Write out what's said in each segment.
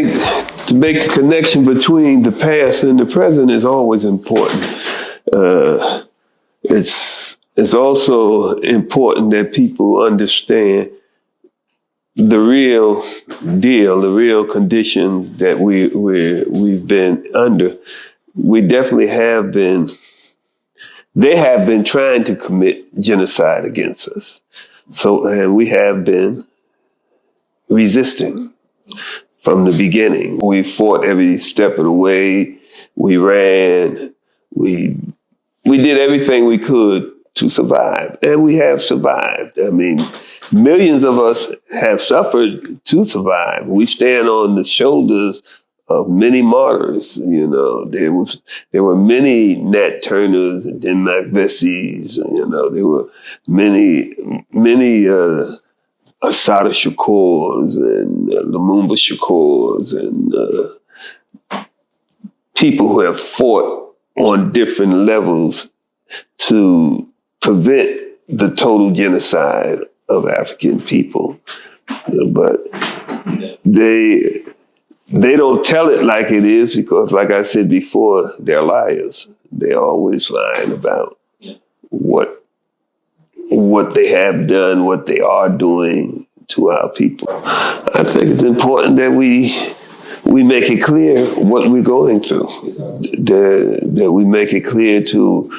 think to make the connection between the past and the present is always important. It's also important that people understand the real deal, the real conditions that we've been under. We definitely have been. They have been trying to commit genocide against us. And we have been resisting from the beginning. We fought every step of the way. We ran. We did everything we could to survive, and we have survived. I mean, millions of us have suffered to survive. We stand on the shoulders of many martyrs. You know, there were many Nat Turners and Denmark Vessies. You know, there were many Assata Shakurs and Lumumba Shakurs and people who have fought on different levels to prevent the total genocide of African people. But they don't tell it like it is because, like I said before, they're liars. They're always lying about what they have done, what they are doing to our people. I think it's important that we make it clear what we're going through, that we make it clear to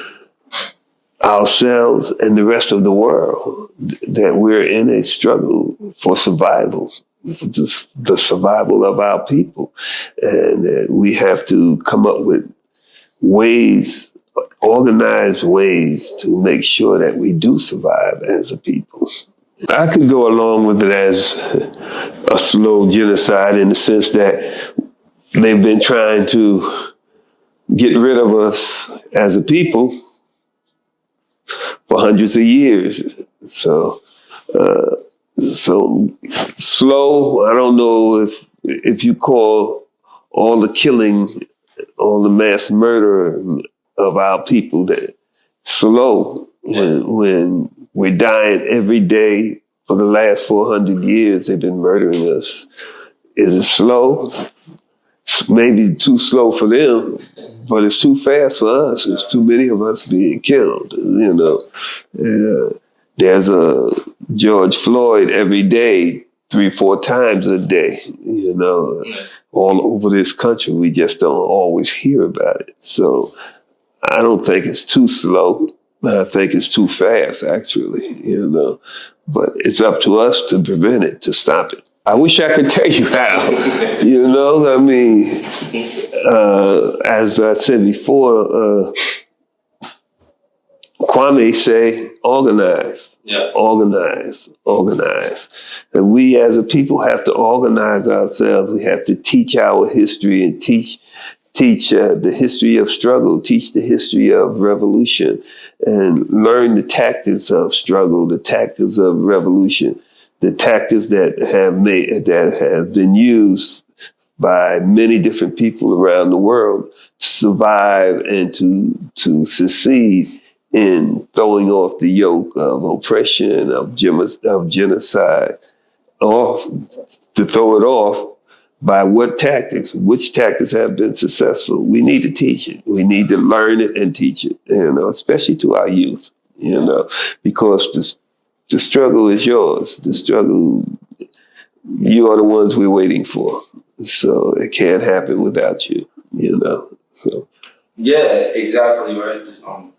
ourselves and the rest of the world that we're in a struggle for survival, the survival of our people, and that we have to come up with ways, organized ways to make sure that we do survive as a people. I could go along with it as a slow genocide in the sense that they've been trying to get rid of us as a people for hundreds of years. So slow, I don't know if you call all the killing, all the mass murder of our people that slow when we're dying every day for the last 400 years. They've been murdering us. Is it slow? Maybe too slow for them, but it's too fast for us. It's too many of us being killed, you know. There's a George Floyd every day, 3-4 times a day, you know, all over this country. We just don't always hear about it. So I don't think it's too slow. I think it's too fast, actually, you know. But it's up to us to prevent it, to stop it. I wish I could tell you how, you know. I mean, as I said before, Kwame say, organize, organize. And we as a people have to organize ourselves. We have to teach our history and teach the history of struggle, teach the history of revolution, and learn the tactics of struggle, the tactics of revolution, the tactics that have been used by many different people around the world to survive and to succeed in throwing off the yoke of oppression, of genocide, off, to throw it off by what tactics, which tactics have been successful. We need to teach it. We need to learn it and teach it, you know, especially to our youth, you know, because the struggle is yours. The struggle, you are the ones we're waiting for. So it can't happen without you, you know. So. Yeah, exactly, right.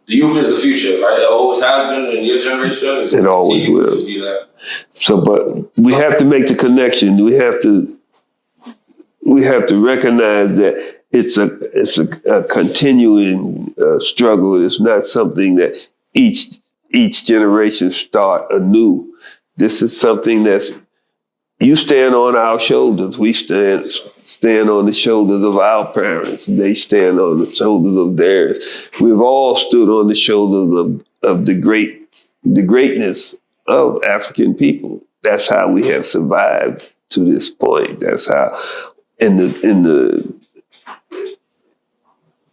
The youth is the future, right? It always has been, and your generation is it always will. To be that. So, but we have to make the connection. We have to recognize that it's a continuing struggle. It's not something that each generation start anew. This is something that's, you stand on our shoulders. We stand on the shoulders of our parents. They stand on the shoulders of theirs. We've all stood on the shoulders of the greatness of African people. That's how we have survived to this point. That's how, in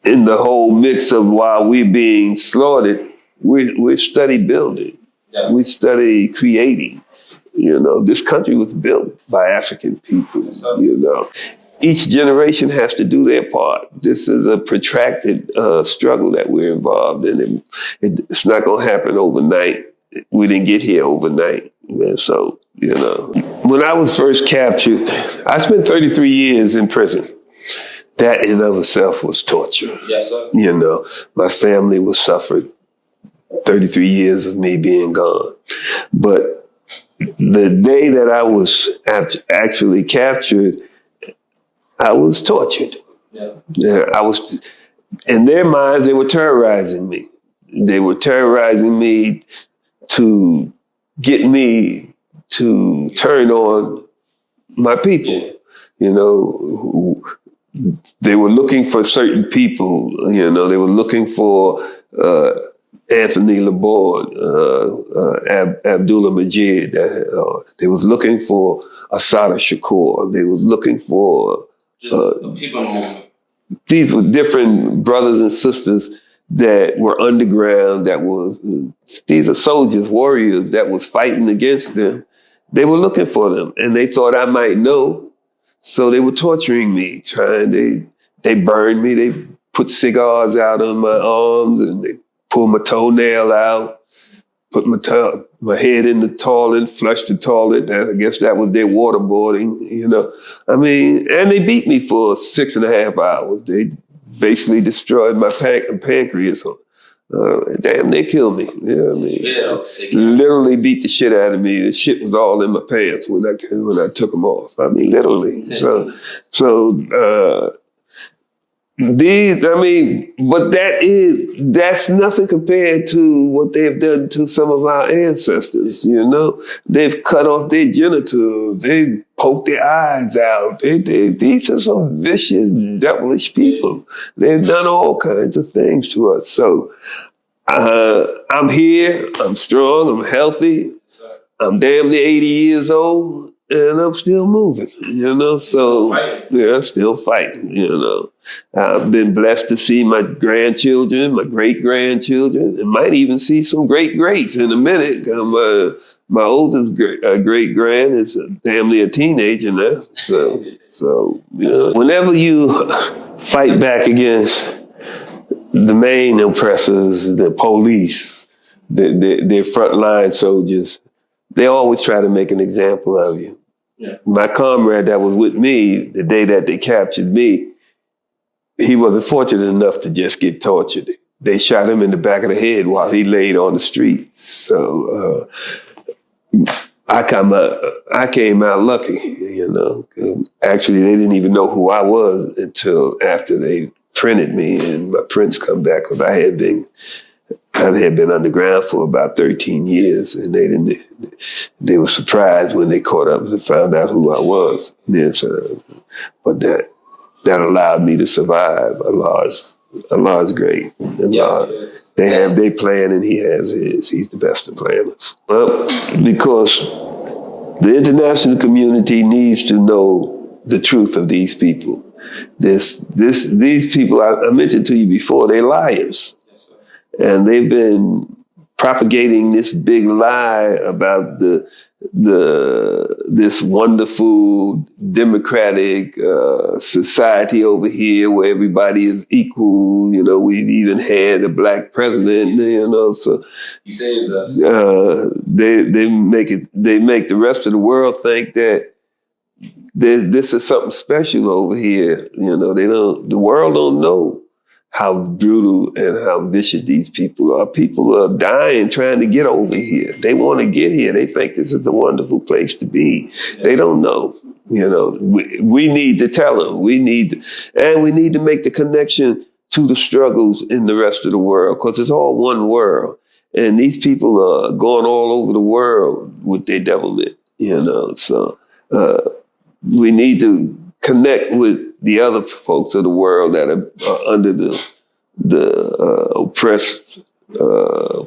the whole mix of while we're being slaughtered, we study building. Yeah. We study creating. You know, this country was built by African people, you know. each generation has to do their part. This is a protracted struggle that we're involved in. It's not going to happen overnight. We didn't get here overnight. And so, when I was first captured, I spent 33 years in prison. That in of itself was torture. Yes, sir. My family was suffered 33 years of me being gone. But the day that I was actually captured, I was tortured. Yeah. I was, in their minds, they were terrorizing me. They were terrorizing me to get me to turn on my people. They were looking for certain people. They were looking for Anthony Laborde, Abdullah Majid. They was looking for Assata Shakur. They was looking for people movement. These were different brothers and sisters that were underground. These are soldiers, warriors that was fighting against them. They were looking for them, and they thought I might know. So they were torturing me, they burned me. They put cigars out on my arms, and they pulled my toenail out, put my head in the toilet, flushed the toilet. I guess that was their waterboarding, and they beat me for 6.5 hours. They basically destroyed my pancreas. Damn, they killed me. Literally beat the shit out of me. The shit was all in my pants when I took them off. Literally. But that's nothing compared to what they've done to some of our ancestors, They've cut off their genitals, they poked their eyes out. These are some vicious, devilish people. They've done all kinds of things to us. So I'm here, I'm strong, I'm healthy, I'm damn near 80 years old, and I'm still moving, So, I'm still fighting, I've been blessed to see my grandchildren, my great-grandchildren, and might even see some great-greats in a minute. My oldest great-grand is damn near a teenager now. So whenever you fight back against the main oppressors, the police, their frontline soldiers, they always try to make an example of you. Yeah. My comrade that was with me the day that they captured me, he wasn't fortunate enough to just get tortured. They shot him in the back of the head while he laid on the street. So I came out lucky, Actually, they didn't even know who I was until after they printed me and my prints come back, because I had been underground for about 13 years, and they were surprised when they caught up and found out who I was. Yes, but that allowed me to survive. Allah's great. Yes. They have their plan and he has his. He's the best of planners. Well, because the international community needs to know the truth of these people. These people, I mentioned to you before, they're liars. And they've been propagating this big lie about this wonderful democratic society over here where everybody is equal. We've even had a black president. So he saved us. They make the rest of the world think that this is something special over here. The world don't know how brutal and how vicious these people are. People are dying trying to get over here. They want to get here. They think this is a wonderful place to be. Yeah. They don't know. We need to tell them. We need to make the connection to the struggles in the rest of the world, because it's all one world. And these people are going all over the world with their devilment, So we need to connect with the other folks of the world that are under the oppressed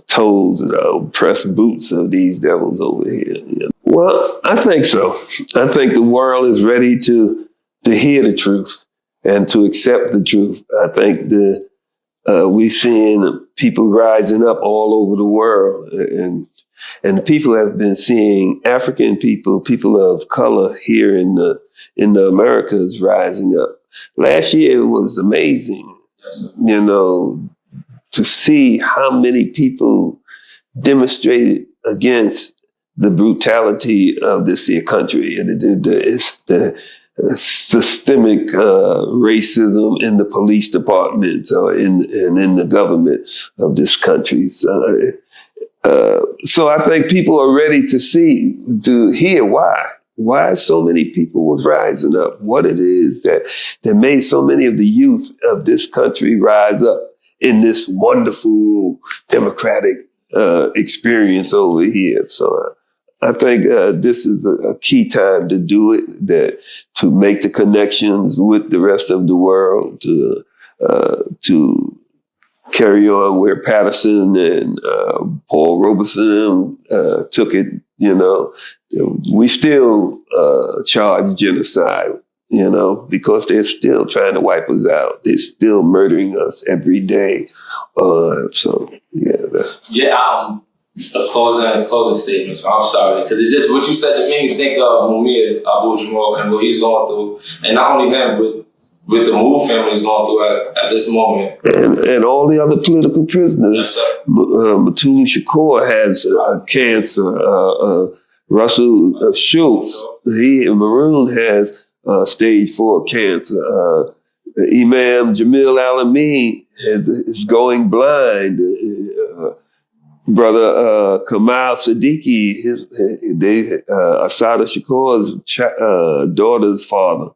toes and the oppressed boots of these devils over here. Well, I think so. I think the world is ready to hear the truth and to accept the truth. I think we're seeing people rising up all over the world, and And the people have been seeing African people, people of color here in the Americas rising up. Last year was amazing, you know, to see how many people demonstrated against the brutality of this here country. It's the systemic racism in the police departments or in the government of this country. So I think people are ready to hear why so many people was rising up, what it is that made so many of the youth of this country rise up in this wonderful democratic experience over here. So I think this is a key time to do it, to make the connections with the rest of the world, to carry on where Patterson and Paul Robeson took it. You know, we still charge genocide, you know, because they're still trying to wipe us out. They're still murdering us every day. So, yeah. A closing statement. So I'm sorry, because it just what you said just made me think of Mumia Abu Jamal and what he's going through, and not only him, but with the Move family is going through at this moment, and all the other political prisoners. Yes, Matulu Shakur has cancer. Russell Schultz, Maroon has stage 4 cancer. Imam Jamil Alameen is going blind. Brother Kamal Siddiqui, Asada Shakur's daughter's father,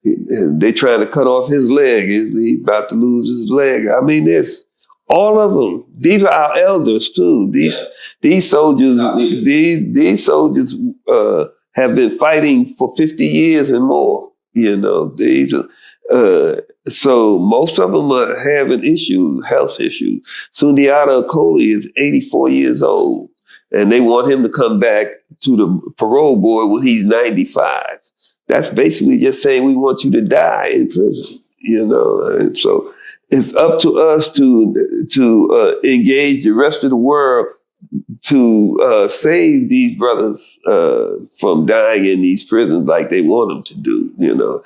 they trying to cut off his leg. He's about to lose his leg. I mean, there's all of them. These are our elders too. These soldiers, these soldiers have been fighting for 50 years and more. You know, these are. So most of them are having health issues. Sundiata Akoli is 84 years old, and they want him to come back to the parole board when he's 95. That's basically just saying we want you to die in prison, you know. And so it's up to us to engage the rest of the world to save these brothers from dying in these prisons like they want them to do. You know,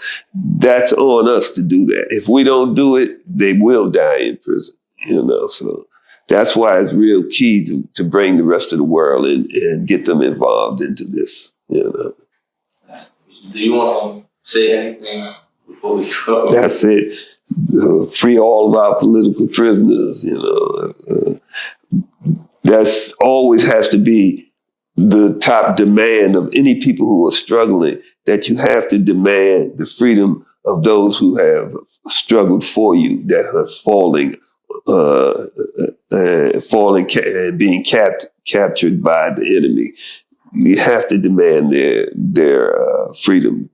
that's on us to do that. If we don't do it, they will die in prison. You know, so that's why it's real key to bring the rest of the world and get them involved into this. You know. Do you want to say anything before we go? That's it. Free all of our political prisoners. You know. That's always has to be the top demand of any people who are struggling, that you have to demand the freedom of those who have struggled for you, that are falling and being captured by the enemy. You have to demand their freedom.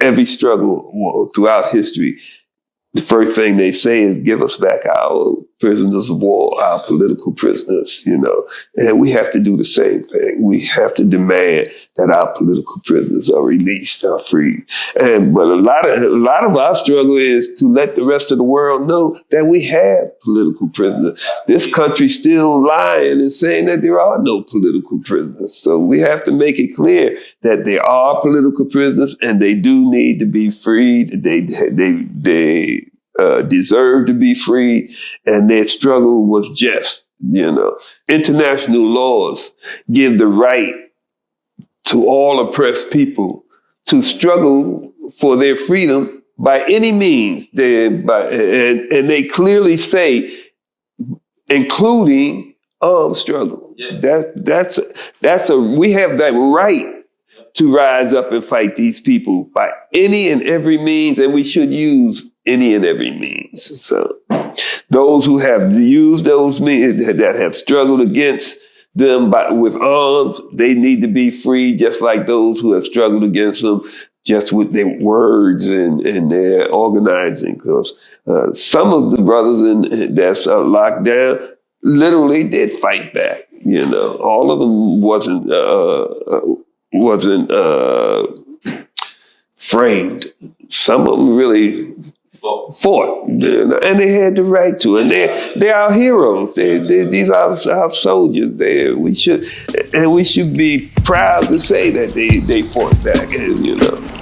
Every struggle throughout history, the first thing they say is give us back our prisoners of war, our political prisoners, you know. And we have to do the same thing. We have to demand that our political prisoners are released, are freed. But a lot of our struggle is to let the rest of the world know that we have political prisoners. This country's still lying and saying that there are no political prisoners. So we have to make it clear that there are political prisoners and they do need to be freed. They deserve to be free, and their struggle was just, you know. International laws give the right to all oppressed people to struggle for their freedom by any means. And they clearly say, including armed struggle. Yeah. We have that right to rise up and fight these people by any and every means, and we should use any and every means. So those who have used those means, that have struggled against them with arms, they need to be free, just like those who have struggled against them just with their words and their organizing. Because some of the brothers that's locked down literally did fight back. You know, all of them wasn't framed. Some of them really fought. And they had the right to, and they're our heroes. These are our soldiers. We should be proud to say that they fought back, and